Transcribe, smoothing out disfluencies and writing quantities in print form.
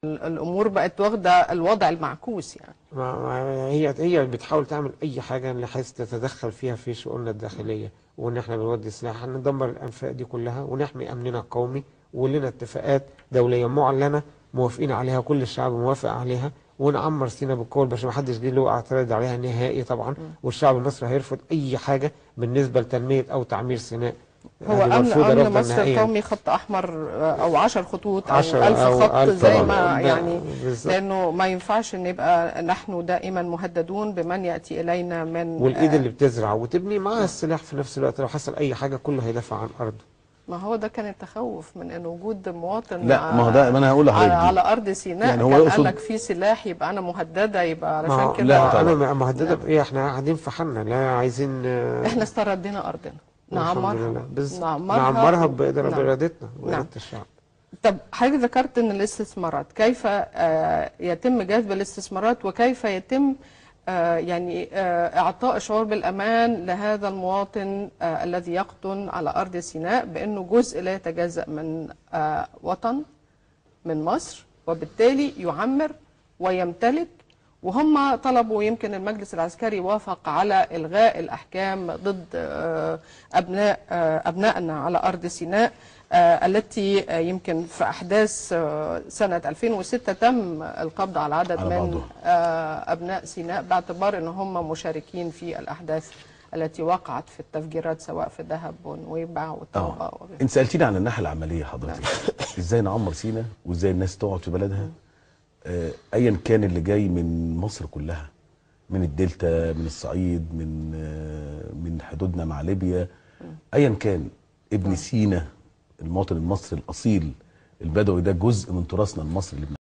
الامور بقت واخده الوضع المعكوس يعني. هي بتحاول تعمل اي حاجه بحيث تتدخل فيها في شؤوننا الداخليه، وان احنا بنودي سلاح ندمر الانفاق دي كلها ونحمي امننا القومي، ولنا اتفاقات دوليه معلنه موافقين عليها، كل الشعب موافق عليها، ونعمر سينا بالقوه البشريه، محدش ليه له اعتراض عليها نهائي طبعا. والشعب المصري هيرفض اي حاجه بالنسبه لتنميه او تعمير سيناء، هو هذه مرفوضه امن رفضا مصر نهائيا. القومي خط احمر او 10 خطوط او 10 1000 او خط 1000 زي ما يعني، بالظبط. لانه ما ينفعش ان يبقى نحن دائما مهددون بمن ياتي الينا من والايد اللي بتزرع وتبني معاها السلاح في نفس الوقت، لو حصل اي حاجه كله هيدافع عن ارضه. ما هو ده كان التخوف من ان وجود مواطن لا ما هو ده ما انا هقول لحضرتك على ارض سيناء، يعني هو كان يقصد قال لك في سلاح يبقى انا مهدده، يبقى علشان كده. لا طبعا. انا مهدده بايه؟ احنا قاعدين في حالنا، لا عايزين احنا استردينا ارضنا، الحمد لله نعمرها نعمرها بارادتنا واراده نعم. الشعب. طب حضرتك ذكرت ان الاستثمارات، كيف يتم جذب الاستثمارات، وكيف يتم اعطاء شعور بالامان لهذا المواطن الذي يقطن على ارض سيناء بانه جزء لا يتجزأ من وطن، من مصر، وبالتالي يعمر ويمتلك. وهم طلبوا، يمكن المجلس العسكري وافق على الغاء الاحكام ضد ابنائنا على ارض سيناء، التي يمكن في احداث سنه 2006 تم القبض على عدد من ابناء سيناء باعتبار ان هم مشاركين في الاحداث التي وقعت في التفجيرات، سواء في دهب ونويبع وطابا وغيرها. انت سالتيني عن الناحيه العمليه حضرتك. ازاي نعمر سيناء وازاي الناس تقعد في بلدها، ايا كان اللي جاي من مصر كلها، من الدلتا، من الصعيد، من حدودنا مع ليبيا، ايا كان ابن سيناء المواطن المصري الاصيل البدوي ده جزء من تراثنا المصري اللي